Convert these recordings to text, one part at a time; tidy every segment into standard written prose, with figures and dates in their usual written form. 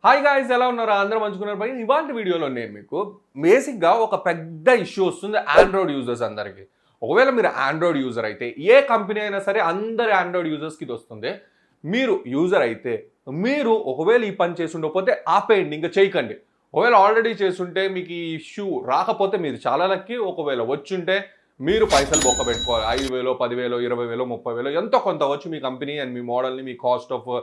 Hi guys, ఎలా ఉన్నారు? అందరూ మంచుకున్నారు బై. ఇవాళ వీడియోలో నేను మీకు బేసిక్గా ఒక పెద్ద ఇష్యూ వస్తుంది ఆండ్రాయిడ్ యూజర్స్ అందరికీ. ఒకవేళ మీరు ఆండ్రాయిడ్ యూజర్ అయితే, ఏ కంపెనీ అయినా సరే అందరి ఆండ్రాయిడ్ యూజర్స్కి ఇది వస్తుంది. మీరు యూజర్ అయితే మీరు ఒకవేళ ఈ పని చేసి ఉండకపోతే ఆపేయండి, ఇంకా చేయకండి. ఒకవేళ ఆల్రెడీ చేస్తుంటే మీకు ఈ ఇష్యూ రాకపోతే మీరు చాలా లక్కీ. ఒకవేళ వచ్చుంటే మీరు పైసలు బొక్క పెట్టుకోవాలి. 5,000, 10,000, 20,000, 30,000 ఎంతో కొంత వచ్చు మీ కంపెనీ అండ్ మీ మోడల్ని, మీ కాస్ట్ ఆఫ్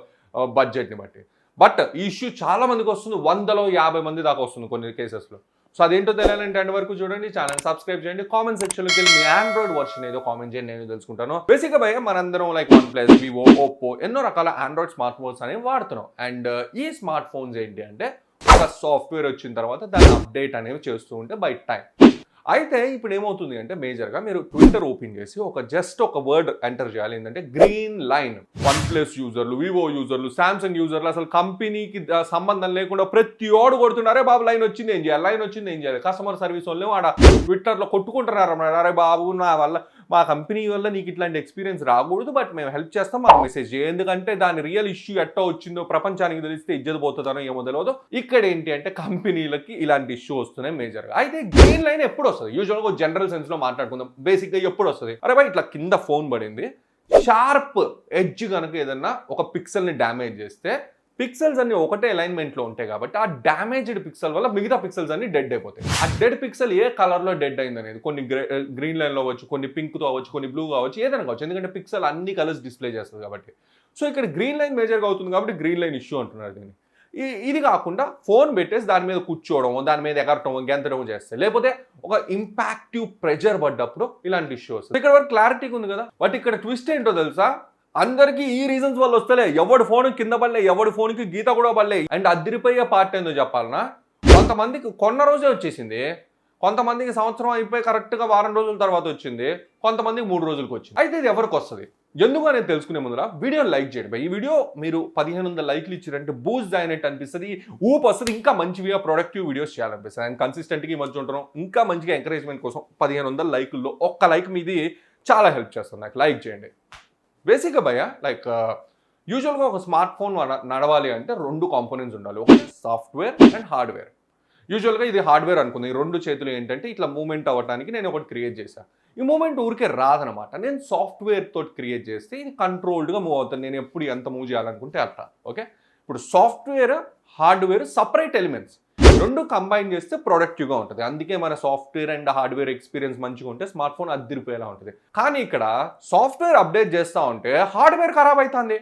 బడ్జెట్ని బట్టి. బట్ ఈ ఇష్యూ చాలా మందికి వస్తుంది, 150 మంది దాకా వస్తుంది కొన్ని కేసెస్లో. సో అదేంటో తెలియాలంటే ఎండ్ వరకు చూడండి, ఛానల్ సబ్స్క్రైబ్ చేయండి, కామెంట్ సెక్షన్లోకి వెళ్ళి మీ ఆండ్రాయిడ్ వర్షన్ ఏదో కామెంట్ చేయండి, నేను తెలుసుకుంటాను. బేసిక్గా భయ మనందరం లైక్ OnePlus, Vivo, Oppo ఎన్నో రకాల ఆండ్రాయిడ్ స్మార్ట్ ఫోన్స్ అనేవి వాడుతున్నాం. అండ్ ఈ స్మార్ట్ ఫోన్స్ ఏంటి అంటే ఒక సాఫ్ట్వేర్ వచ్చిన తర్వాత దాన్ని అప్డేట్ అనేవి చేస్తూ ఉంటే బై టైం. అయితే ఇప్పుడు ఏమవుతుంది అంటే మేజర్గా మీరు ట్విట్టర్ ఓపెన్ చేసి జస్ట్ ఒక వర్డ్ ఎంటర్ చేయాలి, ఏంటంటే గ్రీన్ లైన్. OnePlus యూజర్లు, వివో యూజర్లు, సామ్సంగ్ యూజర్లు, అసలు కంపెనీకి సంబంధం లేకుండా ప్రతి ఓడు కొడుతున్నారే బాబు లైన్ వచ్చింది ఏం చేయాలి, లైన్ వచ్చింది ఏం చేయాలి. కస్టమర్ సర్వీస్ వాళ్ళు ఆడ ట్విట్టర్లో కొట్టుకుంటున్నారు అన్నమాట. అరే బాబు, నా వల్ల మా కంపెనీ వల్ల నీకు ఇట్లాంటి ఎక్స్పీరియన్స్ రాకూడదు, బట్ మేము హెల్ప్ చేస్తాం, మాకు మెసేజ్ చేయి. ఎందుకంటే దాని రియల్ ఇష్యూ ఎట్టో వచ్చిందో ప్రపంచానికి తెలిస్తే ఇజ్జత పోతుందనో ఏమో తెలియదు. ఇక్కడ ఏంటి అంటే కంపెనీలకి ఇలాంటి ఇష్యూ వస్తున్నాయి మేజర్గా. అయితే గ్రీన్ లైన్ ఎప్పుడు వస్తుంది? యూజువల్గా జనరల్ సెన్స్లో మాట్లాడుకుందాం. బేసిక్గా ఎప్పుడు వస్తుంది? అరే బాయ్, ఇట్లా కింద ఫోన్ పడింది, షార్ప్ ఎడ్జ్ కనుక ఏదన్నా ఒక పిక్సెల్ని డ్యామేజ్ చేస్తే, పిక్సెల్స్ అన్ని ఒకటే అలైన్మెంట్లో ఉంటాయి కాబట్టి ఆ డ్యామేజ్డ్ పిక్సెల్ వల్ల మిగతా పిక్సెల్స్ అన్ని డెడ్ అయిపోతాయి. ఆ డెడ్ పిక్సెల్ ఏ కలర్లో డెడ్ అయింది అనేది కొన్ని గ్రీన్ లైన్లో అవ్వచ్చు, కొన్ని పింక్తో అవ్వచ్చు, కొన్ని బ్లూ కావచ్చు, ఏదైనా కావచ్చు. ఎందుకంటే పిక్సెల్ అన్ని కలర్స్ డిస్ప్లే చేస్తుంది కాబట్టి. సో ఇక్కడ గ్రీన్ లైన్ మేజర్గా అవుతుంది కాబట్టి గ్రీన్ లైన్ ఇష్యూ అంటున్నారు దీన్ని. ఇది కాకుండా ఫోన్ పెట్టేసి దాని మీద కూర్చోవడం, దాని మీద ఎగరటం, గెంతడం చేస్తే, లేకపోతే ఒక ఇంపాక్టివ్ ప్రెజర్ పడ్డప్పుడు ఇలాంటి ఇష్యూ వస్తుంది. ఇక్కడ వరకు క్లారిటీగా ఉంది కదా. బట్ ఇక్కడ ట్విస్ట్ ఏంటో తెలుసా? అందరికీ ఈ రీజన్స్ వల్ల వస్తలే. ఎవడి ఫోన్ కింద పడలే, ఎవడి ఫోన్కి గీత కూడా పడలే. అండ్ అదిరిపోయే పార్ట్ ఏందో చెప్పాలన్నా, కొంతమందికి కొన్న రోజే వచ్చేసింది, కొంతమందికి సంవత్సరం అయిపోయి కరెక్ట్గా వారం రోజుల తర్వాత వచ్చింది, కొంతమందికి 3 రోజులకు వచ్చింది. అయితే ఇది ఎవరికి వస్తుంది, ఎందుకు అనేది తెలుసుకునే ముందర వీడియోని లైక్ చేయండి. ఈ వీడియో మీరు 1500 లైక్లు ఇచ్చారంటే బూస్ట్ అయినట్టు అనిపిస్తుంది, ఊపు వస్తుంది, ఇంకా మంచిగా ప్రొడక్టివ్ వీడియోస్ చేయాలనిపిస్తుంది. అండ్ కన్సిస్టెంట్గా ఈ మధ్య ఉంటున్నాం, ఇంకా మంచిగా ఎంకరేజ్మెంట్ కోసం 1500 లైకుల్లో ఒక్క లైక్ మీది చాలా హెల్ప్ చేస్తుంది నాకు. లైక్ చేయండి. బేసిక్గా భయ లైక్ యూజువల్గా ఒక స్మార్ట్ ఫోన్ నడవాలి అంటే 2 కాంపోనెంట్స్ ఉండాలి, ఒకటి సాఫ్ట్వేర్ అండ్ హార్డ్వేర్. యూజువల్గా ఇది హార్డ్వేర్ అనుకుంది. ఈ 2 చేతులు ఏంటంటే ఇట్లా మూవ్మెంట్ అవ్వడానికి నేను ఒకటి క్రియేట్ చేశాను. ఈ మూవ్మెంట్ ఊరికే రాదనమాట, నేను సాఫ్ట్వేర్ తోటి క్రియేట్ చేస్తే ఇది కంట్రోల్డ్గా మూవ్ అవుతుంది. నేను ఎప్పుడు ఎంత మూవ్ చేయాలనుకుంటే అట్లా. ఓకే, ఇప్పుడు software hardware separate elements, 2 combine చేస్తే ప్రొడక్టివ్గా ఉంటుంది. అందుకే మన సాఫ్ట్వేర్ అండ్ హార్డ్వేర్ ఎక్స్పీరియన్స్ మంచిగా ఉంటే స్మార్ట్ ఫోన్ అదిరిపోయేలా ఉంటుంది. కానీ ఇక్కడ సాఫ్ట్వేర్ అప్డేట్ చేస్తూ ఉంటే హార్డ్వేర్ ఖరాబ్ అవుతుంది.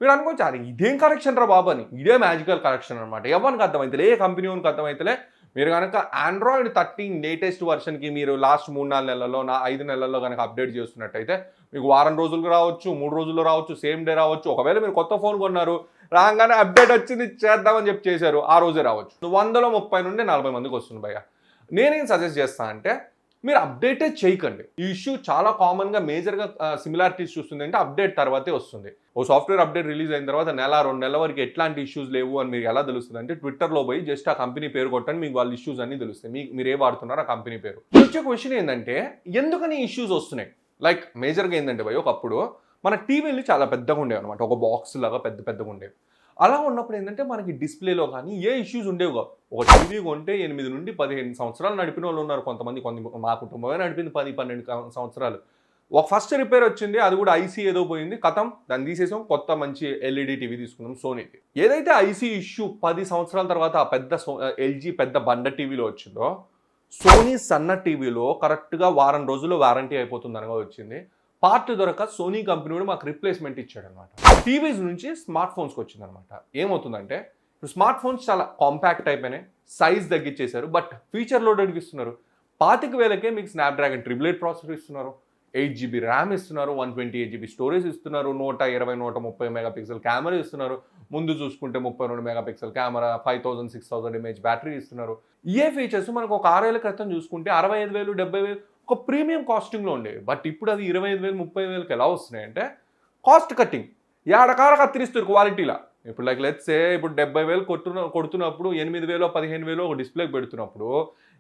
మీరు అనుకోవచ్చు అది ఇదేం కరెక్షన్ రా బాబు అని. ఇదే మ్యాజికల్ కరెక్షన్ అనమాట. ఎవరికి అర్థమవుతుంది, ఏ కంపెనీ వాళ్ళకి అర్థమవుతలే. మీరు కనుక ఆండ్రాయిడ్ 13 లేటెస్ట్ వర్షన్కి మీరు లాస్ట్ 3-4 నెలల్లో 5 నెలల్లో కనుక అప్డేట్ చేస్తున్నట్టయితే మీకు వారం రోజులకు రావచ్చు, 3 రోజుల్లో రావచ్చు, సేమ్ డే రావచ్చు. ఒకవేళ మీరు కొత్త ఫోన్ కొన్నారు, రాగానే అప్డేట్ వచ్చింది చేద్దామని చెప్పి చేశారు, ఆ రోజే రావచ్చు. 130 నుండి 40 మందికి వస్తుంది భయ్య. నేనేం సజెస్ట్ చేస్తాను అంటే మీరు అప్డేటే చేయకండి. ఈ ఇష్యూ చాలా కామన్గా మేజర్గా సిమిలారిటీస్ చూస్తుంది అంటే అప్డేట్ తర్వాతే వస్తుంది. ఓ సాఫ్ట్వేర్ అప్డేట్ రిలీజ్ అయిన తర్వాత 1-2 నెలల వరకు ఎట్లాంటి ఇష్యూస్ లేవు అని మీరు ఎలా తెలుస్తుంది అంటే ట్విట్టర్లో పోయి జస్ట్ ఆ కంపెనీ పేరు కొట్టండి, మీకు వాళ్ళ ఇష్యూస్ అన్ని తెలుస్తాయి. మీరు ఏ వాడుతున్నారో ఆ కంపెనీ పేరు. వచ్చే క్వశ్చన్ ఏంటంటే ఎందుకని ఇష్యూస్ వస్తున్నాయి? లైక్ మేజర్గా ఏంటంటే భయ్, ఒకప్పుడు మన టీవీలు చాలా పెద్దగా ఉండేవి అనమాట, ఒక బాక్స్ లాగా పెద్దగా ఉండేవి. అలా ఉన్నప్పుడు ఏంటంటే మనకి డిస్ప్లేలో కానీ ఏ ఇష్యూస్ ఉండేవి కావు. ఒక టీవీ కొంటే 8 నుండి 15 సంవత్సరాలు నడిపిన వాళ్ళు ఉన్నారు కొంతమంది. మా కుటుంబమే నడిపింది 10-12 సంవత్సరాలు. ఒక ఫస్ట్ రిపేర్ వచ్చింది, అది కూడా ఐసీ ఏదో పోయింది, కథం, దాన్ని తీసేసాం, కొత్త మంచి ఎల్ఈడి టీవీ తీసుకున్నాం సోనీకి. ఏదైతే ఐసీ ఇష్యూ 10 సంవత్సరాల తర్వాత ఆ పెద్ద ఎల్జీ పెద్ద బండ టీవీలో వచ్చిందో, సోనీ సన్న టీవీలో కరెక్ట్గా వారం రోజుల్లో వారంటీ అయిపోతుంది అనగా వచ్చింది. పార్ట్ దొరక సోనీ కంపెనీ కూడా మాకు రిప్లేస్మెంట్ ఇచ్చాడు అనమాట. టీవీస్ నుంచి స్మార్ట్ ఫోన్స్కి వచ్చింది అనమాట. ఏమవుతుందంటే ఇప్పుడు స్మార్ట్ ఫోన్స్ చాలా కాంపాక్ట్ అయిపోయినాయి, సైజ్ తగ్గించేశారు, బట్ ఫీచర్ లోడెడ్కి ఇస్తున్నారు. 25,000కే మీకు స్నాప్డ్రాగన్ 888 ప్రాసెసర్ ఇస్తున్నారు, 8GB ర్యామ్ ఇస్తున్నారు, 128GB స్టోరేజ్ ఇస్తున్నారు, 120-130 మెగాపిక్సెల్ కెమెరా ఇస్తున్నారు, ముందు చూసుకుంటే 32 మెగాపిక్సెల్ కెమెరా, 5000-6000 ఎంఏహెచ్ బ్యాటరీ ఇస్తున్నారు. ఏ ఫీచర్స్ మనకు ఒక 6 ఏళ్ల క్రితం చూసుకుంటే 65,000-70,000 ఒక ప్రీమియం కాస్టింగ్లో ఉండేవి. బట్ ఇప్పుడు అది 25,000-30,000కి ఎలా వస్తున్నాయి అంటే కాస్ట్ కట్టింగ్, ఏడకాడ కత్తిరిస్తారు క్వాలిటీలా. ఇప్పుడు లైక్ లెట్స్ సే ఇప్పుడు 70,000 కొడుతున్నప్పుడు 8,000-15,000 ఒక డిస్ప్లేకి పెడుతున్నప్పుడు,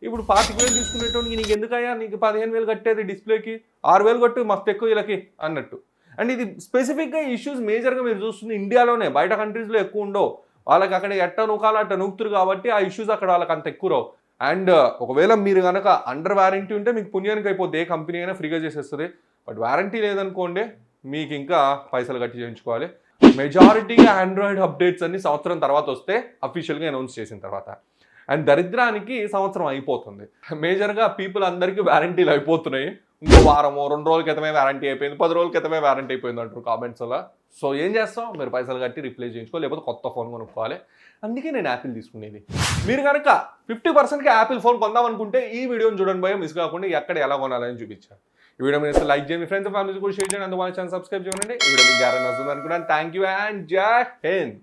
ఇప్పుడు 25,000 తీసుకునేటోనికి నీకు ఎందుకయ్యా, నీకు 15,000 కట్టేది డిస్ప్లేకి, 6,000 కొట్టు మస్తు ఎక్కువ వీళ్ళకి అన్నట్టు. అండ్ ఇది స్పెసిఫిక్గా ఇష్యూస్ మేజర్గా మీరు చూస్తుంది ఇండియాలోనే, బయట కంట్రీస్లో ఎక్కువ ఉండవు. వాళ్ళకి అక్కడ ఎట్ట నూకాలో అట్ట నూకుతురు కాబట్టి ఆ ఇష్యూస్ అక్కడ వాళ్ళకి అంత ఎక్కువ రావు. అండ్ ఒకవేళ మీరు కనుక అండర్ వారంటీ ఉంటే మీకు పుణ్యానికి అయిపోద్ది, ఏ కంపెనీ అయినా ఫ్రీగా చేసేస్తుంది. బట్ వారంటీ లేదనుకోండి మీకు ఇంకా పైసలు కట్టి చేయించుకోవాలి. మెజారిటీగా ఆండ్రాయిడ్ అప్డేట్స్ అన్ని సంవత్సరం తర్వాత వస్తే అఫీషియల్గా అనౌన్స్ చేసిన తర్వాత. అండ్ దరిద్రానికి సంవత్సరం అయిపోతుంది. మేజర్గా పీపుల్ అందరికీ వారంటీలు అయిపోతున్నాయి. ఇంకో వారమో 2 రోజుల క్రితమే వారంటీ అయిపోయింది, 10 రోజుల క్రితమే వారంటీ అయిపోయింది అంటారు కామెంట్స్లో. సో ఏం చేస్తాం, మీరు పైసలు కట్టి రీప్లేస్ చేయించుకోవాలి, లేకపోతే కొత్త ఫోన్ కొనుక్కోవాలి. అందుకే నేను యాపిల్ తీసుకునేది. మీరు కనుక 50%కి యాపిల్ ఫోన్ కొందాం అనుకుంటే ఈ వీడియోని చూడండి భయ, మిస్ కాకుండా ఎక్కడ ఎలా కొనాలని చూపించాను. ఈ వీడియో మీరు లైక్ చేయండి, ఫ్రెండ్స్ ఫ్యామిలీస్ కూడా షేర్ చేయండి, అందువల్ల ఛానల్ సబ్స్క్రైబ్ చేయండి. ఈ వీడియో మీకు గ్యారెంటీ వస్తుంది అనుకున్నాను. థ్యాంక్ యూ అండ్ జై హింద్.